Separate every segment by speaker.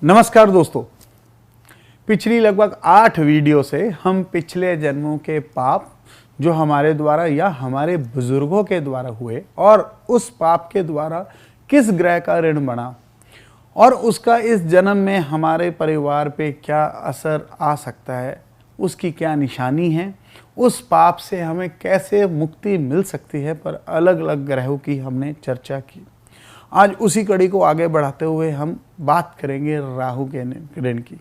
Speaker 1: नमस्कार दोस्तों, पिछली लगभग 8 वीडियो से हम पिछले जन्मों के पाप जो हमारे द्वारा या हमारे बुजुर्गों के द्वारा हुए और उस पाप के द्वारा किस ग्रह का ऋण बना और उसका इस जन्म में हमारे परिवार पे क्या असर आ सकता है, उसकी क्या निशानी है, उस पाप से हमें कैसे मुक्ति मिल सकती है, पर अलग अलग ग्रहों की हमने चर्चा की। आज उसी कड़ी को आगे बढ़ाते हुए हम बात करेंगे राहु के ऋण की,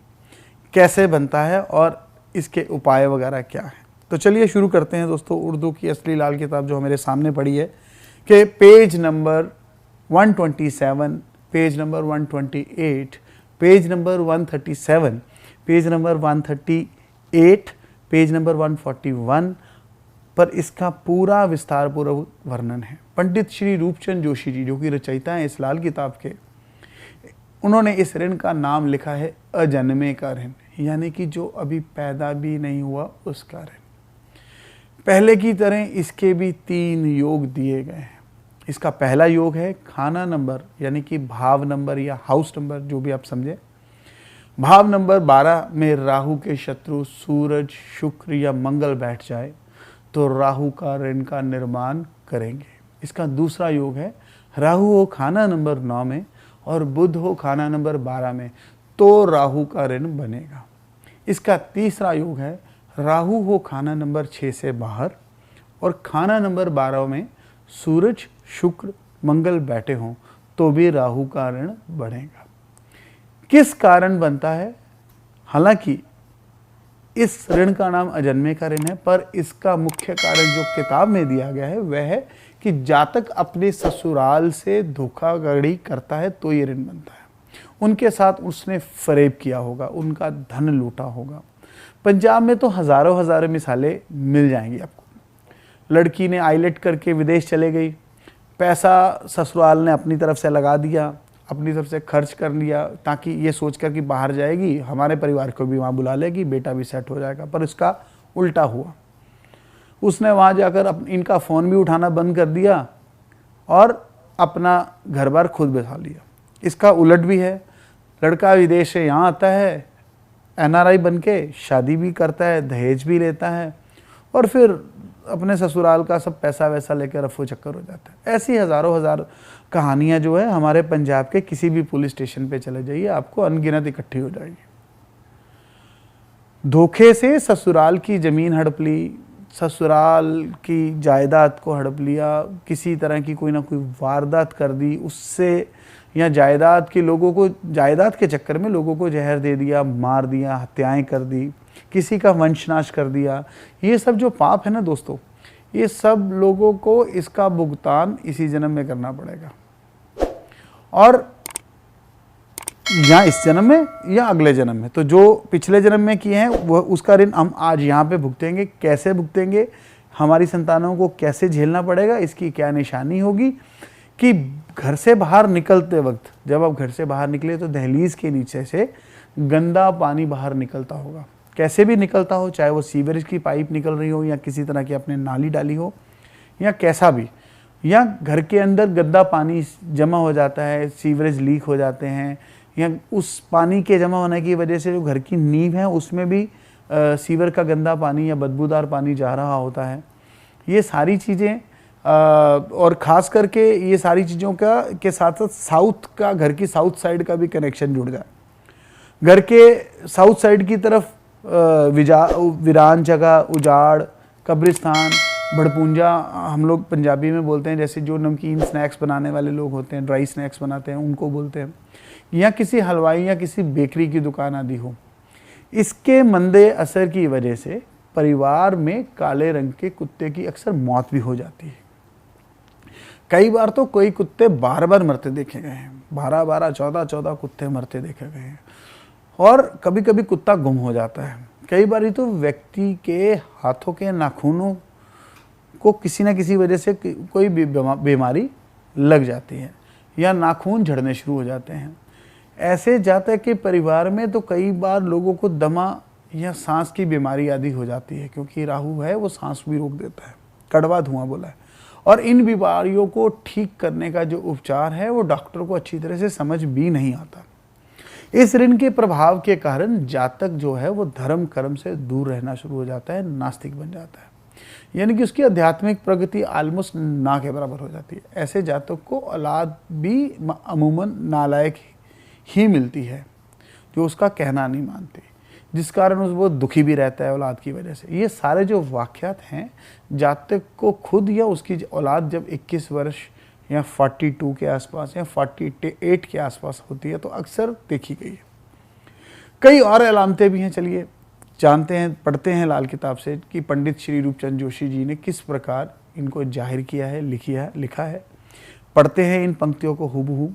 Speaker 1: कैसे बनता है और इसके उपाय वगैरह क्या है। तो चलिए शुरू करते हैं दोस्तों। उर्दू की असली लाल किताब जो मेरे सामने पड़ी है कि page number 127, page number 128, page number 137, page number 138, page number 141 पर इसका पूरा विस्तार पूर्वक वर्णन है। पंडित श्री रूपचंद जोशी जी, जो कि रचयिता हैं इस लाल किताब के, उन्होंने इस ऋण का नाम लिखा है अजन्मे का ऋण, यानी कि जो अभी पैदा भी नहीं हुआ उसका ऋण। पहले की तरह इसके भी 3 योग दिए गए हैं। इसका पहला योग है खाना नंबर, यानी कि भाव नंबर या हाउस नंबर, जो भी आप समझे। भाव नंबर 12 में राहु के शत्रु सूरज, शुक्र या मंगल बैठ जाए तो राहु का ऋण का निर्माण करेंगे। इसका दूसरा योग है राहु हो खाना नंबर 9 में और बुध हो खाना नंबर 12 में तो राहु का ऋण बनेगा। इसका तीसरा योग है राहु हो खाना नंबर 6 से बाहर और खाना नंबर 12 में सूरज, शुक्र, मंगल बैठे हों तो भी राहु का ऋण बढ़ेगा। किस कारण बनता है? हालांकि इस ऋण का नाम अजन्मे का ऋण है, पर इसका मुख्य कारण जो किताब में दिया गया है वह है कि जातक अपने ससुराल से धोखाधड़ी करता है तो ये ऋण बनता है। उनके साथ उसने फरेब किया होगा, उनका धन लूटा होगा। पंजाब में तो हजारों मिसालें मिल जाएंगी आपको। लड़की ने आईलेट करके विदेश चले गई, पैसा ससुराल ने अपनी तरफ से लगा दिया, अपनी तरफ से खर्च कर लिया ताकि ये सोचकर कि बाहर जाएगी, हमारे परिवार को भी वहाँ बुला लेगी, बेटा भी सेट हो जाएगा। पर इसका उल्टा हुआ। उसने वहाँ जाकर इनका फ़ोन भी उठाना बंद कर दिया और अपना घर बार खुद बैठा लिया। इसका उलट भी है। लड़का विदेश से यहाँ आता है, NRI बन के शादी भी करता है, दहेज भी लेता है और फिर अपने ससुराल का सब पैसा वैसा लेकर रफो चक्कर हो जाता है। ऐसी हज़ारों कहानियाँ जो है हमारे पंजाब के किसी भी पुलिस स्टेशन पे चले जाइए, आपको अनगिनत इकट्ठी हो जाएगी। धोखे से ससुराल की ज़मीन हड़प ली, ससुराल की जायदाद को हड़प लिया, किसी तरह की कोई ना कोई वारदात कर दी उससे, या जायदाद के चक्कर में लोगों को जहर दे दिया, मार दिया, हत्याएं कर दी, किसी का वंशनाश कर दिया। ये सब जो पाप है ना दोस्तों, ये सब लोगों को इसका भुगतान इसी जन्म में करना पड़ेगा, और या इस जन्म में या अगले जन्म में। तो जो पिछले जन्म में किए हैं वह उसका ऋण हम आज यहाँ पे भुगतेंगे। कैसे भुगतेंगे, हमारी संतानों को कैसे झेलना पड़ेगा, इसकी क्या निशानी होगी कि घर से बाहर निकलते वक्त, जब आप घर से बाहर निकले तो दहलीज के नीचे से गंदा पानी बाहर निकलता होगा। कैसे भी निकलता हो, चाहे वो सीवरेज की पाइप निकल रही हो या किसी तरह की आपने नाली डाली हो या कैसा भी, या घर के अंदर गंदा पानी जमा हो जाता है, सीवरेज लीक हो जाते हैं, या उस पानी के जमा होने की वजह से जो घर की नींव है उसमें भी सीवर का गंदा पानी या बदबूदार पानी जा रहा होता है। ये सारी चीज़ें और ख़ास करके ये सारी चीज़ों के साथ साथ साउथ का, घर की साउथ साइड का भी कनेक्शन जुड़ गया। घर के साउथ साइड की तरफ वीरान जगह, उजाड़, कब्रिस्तान, भड़पूंजा हम लोग पंजाबी में बोलते हैं, जैसे जो नमकीन स्नैक्स बनाने वाले लोग होते हैं, ड्राई स्नैक्स बनाते हैं, उनको बोलते हैं, या किसी हलवाई या किसी बेकरी की दुकान आदि हो। इसके मंदे असर की वजह से परिवार में काले रंग के कुत्ते की अक्सर मौत भी हो जाती है। कई बार तो कोई कुत्ते बार मरते देखे गए हैं, 12 14 कुत्ते मरते देखे गए हैं, और कभी कभी कुत्ता गुम हो जाता है। कई बार तो व्यक्ति के हाथों के नाखूनों को किसी न किसी वजह से कोई बीमारी लग जाती है या नाखून झड़ने शुरू हो जाते हैं। ऐसे जाते कि परिवार में तो कई बार लोगों को दमा या सांस की बीमारी आदि हो जाती है, क्योंकि राहु है वो सांस भी रोक देता है, कड़वा धुआं बोला है। और इन बीमारियों को ठीक करने का जो उपचार है वो डॉक्टर को अच्छी तरह से समझ भी नहीं आता। इस ऋण के प्रभाव के कारण जातक जो है वो धर्म कर्म से दूर रहना शुरू हो जाता है, नास्तिक बन जाता है, यानी कि उसकी आध्यात्मिक प्रगति ऑलमोस्ट ना के बराबर हो जाती है। ऐसे जातक को औलाद भी अमूमन नालायक ही मिलती है, जो उसका कहना नहीं मानती, जिस कारण वो दुखी भी रहता है औलाद की वजह से। ये सारे जो वाक़यात हैं, जातक को खुद या उसकी औलाद जब 21 वर्ष या 42 के आसपास या 48 के आसपास होती है तो अक्सर देखी गई है। कई और अलामतें भी हैं, चलिए जानते हैं, पढ़ते हैं लाल किताब से कि पंडित श्री रूपचंद जोशी जी ने किस प्रकार इनको जाहिर किया है, लिखा है। पढ़ते हैं इन पंक्तियों को हूबहू।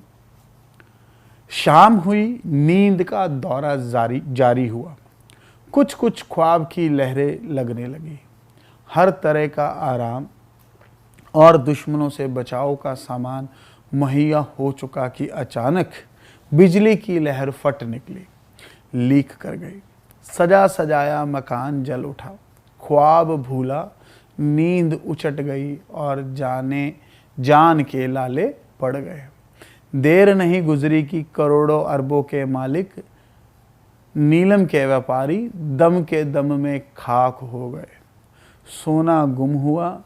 Speaker 1: शाम हुई, नींद का दौरा जारी हुआ, कुछ कुछ ख्वाब की लहरें लगने लगी, हर तरह का आराम और दुश्मनों से बचाव का सामान मुहैया हो चुका कि अचानक बिजली की लहर फट निकली, लीक कर गई। सजा सजाया मकान जल उठा, ख्वाब भूला, नींद उचट गई और जान के लाले पड़ गए। देर नहीं गुजरी कि करोड़ों अरबों के मालिक, नीलम के व्यापारी दम के दम में खाक हो गए। सोना गुम हुआ,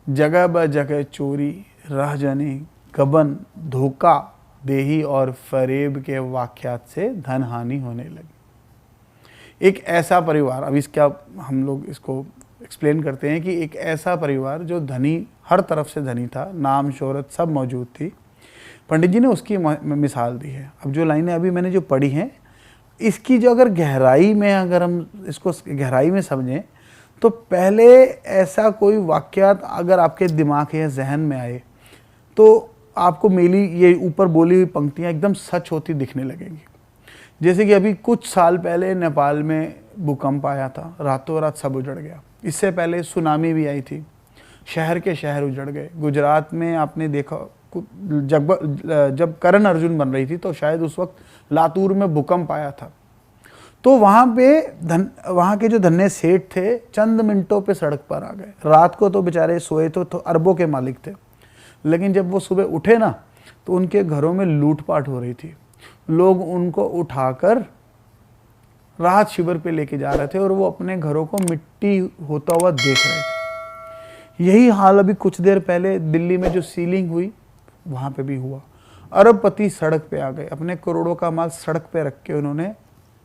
Speaker 1: जगह ब जगह चोरी, राहजनी, गबन, धोखा देही और फरेब के वाक़यात से धन हानि होने लगी। एक ऐसा परिवार, अब इसका हम लोग इसको एक्सप्लेन करते हैं कि एक ऐसा परिवार जो धनी, हर तरफ से धनी था, नाम शोहरत सब मौजूद थी, पंडित जी ने उसकी मिसाल दी है। अब जो लाइनें अभी मैंने जो पढ़ी हैं, इसकी जो अगर गहराई में, अगर हम इसको गहराई में समझें तो पहले ऐसा कोई वाक़यात अगर आपके दिमाग या जहन में आए तो आपको मेरी ये ऊपर बोली हुई पंक्तियाँ एकदम सच होती दिखने लगेंगी। जैसे कि अभी कुछ साल पहले नेपाल में भूकंप आया था, रातों रात सब उजड़ गया। इससे पहले सुनामी भी आई थी, शहर के शहर उजड़ गए। गुजरात में आपने देखा जब करण अर्जुन बन रही थी तो शायद उस वक्त लातूर में भूकंप आया था, तो वहाँ के जो धन्य सेठ थे चंद मिनटों पे सड़क पर आ गए। रात को तो बेचारे सोए तो अरबों के मालिक थे, लेकिन जब वो सुबह उठे ना तो उनके घरों में लूटपाट हो रही थी। लोग उनको उठाकर राहत शिविर पे लेके जा रहे थे और वो अपने घरों को मिट्टी होता हुआ देख रहे थे। यही हाल अभी कुछ देर पहले दिल्ली में जो सीलिंग हुई वहाँ पे भी हुआ। अरबपति सड़क पे आ गए, अपने करोड़ों का माल सड़क पे रख के उन्होंने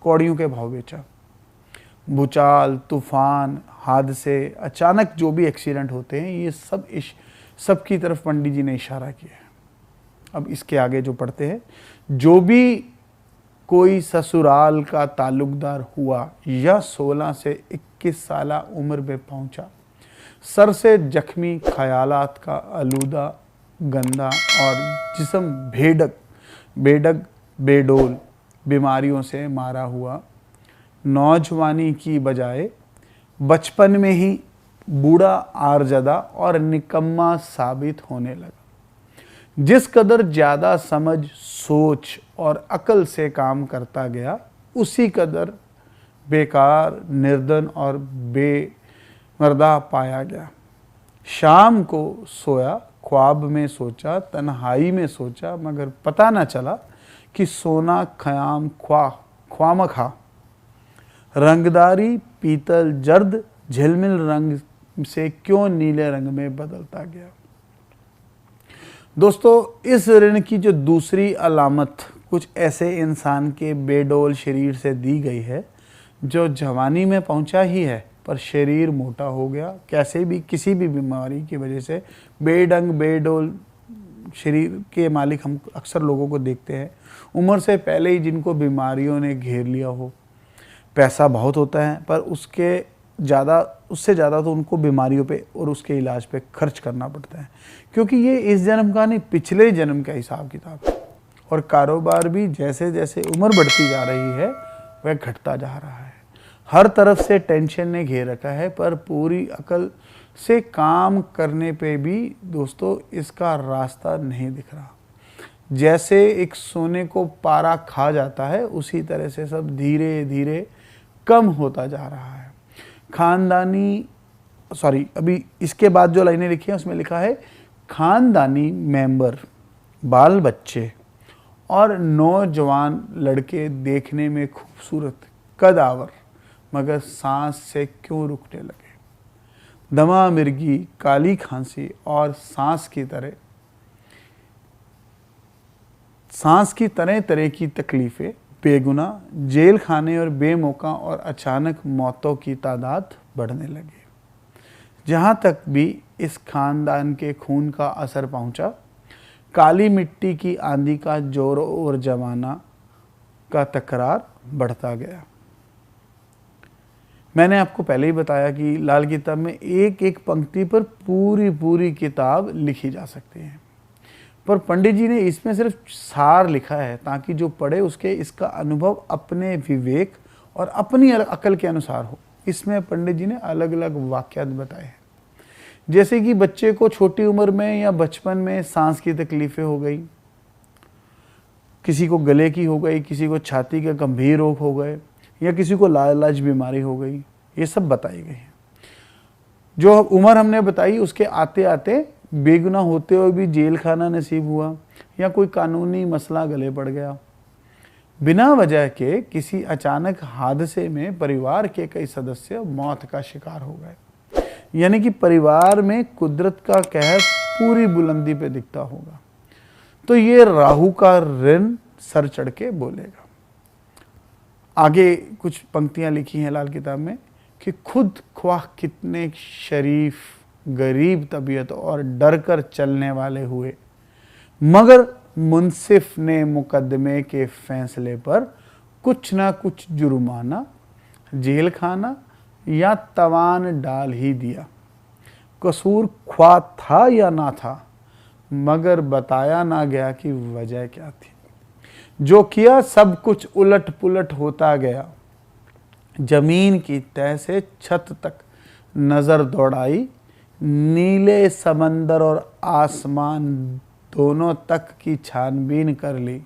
Speaker 1: कौड़ियों के भाव बेचा। भूचाल, तूफान, हादसे, अचानक जो भी एक्सीडेंट होते हैं, ये सब की तरफ पंडित जी ने इशारा किया है। अब इसके आगे जो पढ़ते हैं, जो भी कोई ससुराल का ताल्लुकदार हुआ या 16 से 21 साल उम्र में पहुंचा, सर से जख्मी, ख्यालात का आलूदा, गंदा और जिस्म बेडोल बीमारियों से मारा हुआ, नौजवानी की बजाय बचपन में ही बूढ़ा, आरजदा और निकम्मा साबित होने लगा। जिस कदर ज़्यादा समझ, सोच और अकल से काम करता गया, उसी कदर बेकार, निर्धन और बेमर्दा पाया गया। शाम को सोया, ख्वाब में सोचा, तन्हाई में सोचा, मगर पता न चला कि सोना ख़याम ख्वामखा रंगदारी पीतल जर्द झिलमिल रंग से क्यों नीले रंग में बदलता गया। दोस्तों, इस ऋण की जो दूसरी अलामत कुछ ऐसे इंसान के बेडोल शरीर से दी गई है जो जवानी में पहुंचा ही है पर शरीर मोटा हो गया, कैसे भी किसी भी बीमारी की वजह से बेडंग बेडोल शरीर के मालिक हम अक्सर लोगों को देखते हैं। उम्र से पहले ही जिनको बीमारियों ने घेर लिया हो, पैसा बहुत होता है पर उससे ज़्यादा तो उनको बीमारियों पे और उसके इलाज पे खर्च करना पड़ता है, क्योंकि ये इस जन्म का नहीं पिछले जन्म का हिसाब किताब है। और कारोबार भी जैसे जैसे उम्र बढ़ती जा रही है वह घटता जा रहा है। हर तरफ से टेंशन ने घेर रखा है, पर पूरी अकल से काम करने पे भी दोस्तों इसका रास्ता नहीं दिख रहा। जैसे एक सोने को पारा खा जाता है, उसी तरह से सब धीरे धीरे कम होता जा रहा है। अभी इसके बाद जो लाइनें लिखी हैं उसमें लिखा है, खानदानी मेंबर, बाल बच्चे और नौजवान लड़के देखने में खूबसूरत, कदावर, मगर सांस से क्यों रुकने लगे। दमा, मिर्गी, काली खांसी और सांस की तरह तरह की तकलीफ़ें, बेगुनाह जेल खाने और बेमौका और अचानक मौतों की तादाद बढ़ने लगी। जहाँ तक भी इस खानदान के खून का असर पहुँचा, काली मिट्टी की आंधी का जोर और जमाना का तकरार बढ़ता गया। मैंने आपको पहले ही बताया कि लाल किताब में एक एक पंक्ति पर पूरी किताब लिखी जा सकती है, पर पंडित जी ने इसमें सिर्फ सार लिखा है ताकि जो पढ़े उसके इसका अनुभव अपने विवेक और अपनी अकल के अनुसार हो। इसमें पंडित जी ने अलग अलग वाक्यात बताए हैं, जैसे कि बच्चे को छोटी उम्र में या बचपन में सांस की तकलीफ़ें हो गई, किसी को गले की हो गई, किसी को छाती के गंभीर रोग हो गए, या किसी को लालाज बीमारी हो गई, ये सब बताई गई है। जो उम्र हमने बताई उसके आते आते बेगुनाह होते हुए भी जेल खाना नसीब हुआ, या कोई कानूनी मसला गले पड़ गया, बिना वजह के किसी अचानक हादसे में परिवार के कई सदस्य मौत का शिकार हो गए, यानी कि परिवार में कुदरत का कहर पूरी बुलंदी पे दिखता होगा, तो ये राहु का ऋण सर चढ़ के बोलेगा। आगे कुछ पंक्तियां लिखी हैं लाल किताब में कि खुद ख्वाह कितने शरीफ, गरीब तबीयत और डर कर चलने वाले हुए, मगर मुंसिफ ने मुकदमे के फैसले पर कुछ ना कुछ जुर्माना, जेल खाना या तवान डाल ही दिया। कसूर ख्वाह था या ना था, मगर बताया ना गया कि वजह क्या थी। जो किया सब कुछ उलट पुलट होता गया, जमीन की तह से छत तक नज़र दौड़ाई, नीले समंदर और आसमान दोनों तक की छानबीन कर ली,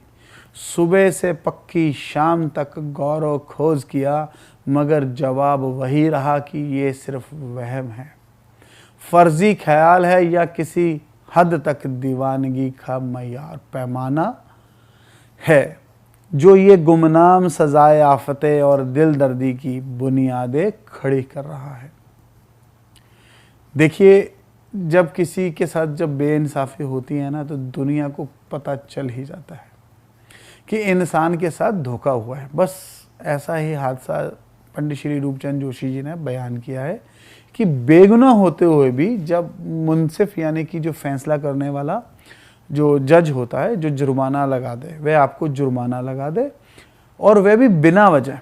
Speaker 1: सुबह से पक्की शाम तक गौरव खोज किया, मगर जवाब वही रहा कि ये सिर्फ वहम है, फर्जी ख्याल है या किसी हद तक दीवानगी का मयार पैमाना है, जो ये गुमनाम सजाए आफतें और दिल दर्दी की बुनियादें खड़ी कर रहा है। देखिए, जब किसी के साथ जब बेइंसाफ़ी होती है ना, तो दुनिया को पता चल ही जाता है कि इंसान के साथ धोखा हुआ है। बस ऐसा ही हादसा पंडित श्री रूपचंद जोशी जी ने बयान किया है कि बेगुनाह होते हुए भी जब मुंसिफ यानी कि जो फैसला करने वाला जो जज होता है, जो जुर्माना लगा दे, वह आपको जुर्माना लगा दे, और वह भी बिना वजह,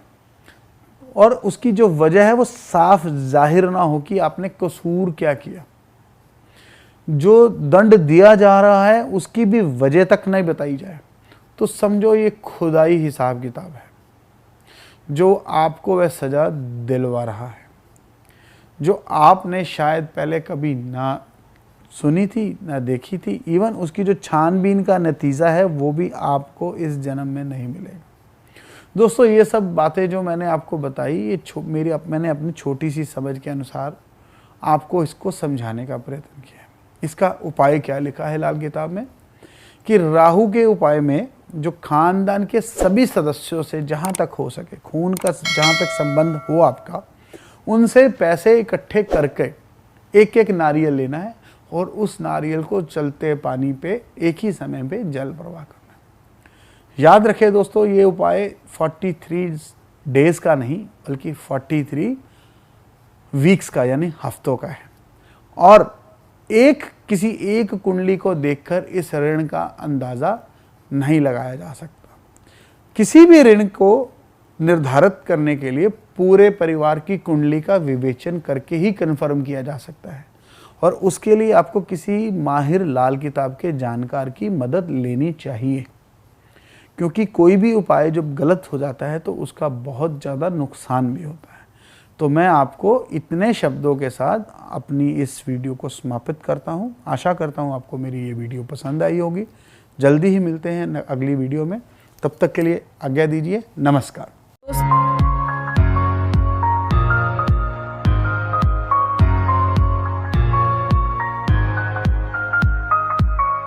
Speaker 1: और उसकी जो वजह है वो साफ जाहिर ना हो कि आपने कसूर क्या किया। जो दंड दिया जा रहा है उसकी भी वजह तक नहीं बताई जाए, तो समझो ये खुदाई हिसाब किताब है, जो आपको वह सज़ा दिलवा रहा है, जो आपने शायद पहले कभी ना सुनी थी, ना देखी थी। इवन उसकी जो छानबीन का नतीजा है वो भी आपको इस जन्म में नहीं मिलेगा। दोस्तों, ये सब बातें जो मैंने आपको बताई, ये मैंने अपनी छोटी सी समझ के अनुसार आपको इसको समझाने का प्रयत्न किया है। इसका उपाय क्या लिखा है लाल किताब में कि राहु के उपाय में जो खानदान के सभी सदस्यों से जहाँ तक हो सके, खून का जहाँ तक संबंध हो आपका, उनसे पैसे इकट्ठे करके एक एक नारियल लेना है, और उस नारियल को चलते पानी पे एक ही समय पे जल प्रवाह करना है। याद रखें दोस्तों, ये उपाय 43 डेज का नहीं बल्कि 43 वीक्स का यानी हफ्तों का है, और किसी एक कुंडली को देखकर इस ऋण का अंदाज़ा नहीं लगाया जा सकता। किसी भी ऋण को निर्धारित करने के लिए पूरे परिवार की कुंडली का विवेचन करके ही कन्फर्म किया जा सकता है, और उसके लिए आपको किसी माहिर लाल किताब के जानकार की मदद लेनी चाहिए, क्योंकि कोई भी उपाय जब गलत हो जाता है तो उसका बहुत ज़्यादा नुकसान भी होता है। तो मैं आपको इतने शब्दों के साथ अपनी इस वीडियो को समापित करता हूँ। आशा करता हूँ आपको मेरी ये वीडियो पसंद आई होगी। जल्दी ही मिलते हैं अगली वीडियो में, तब तक के लिए आज्ञा दीजिए। नमस्कार।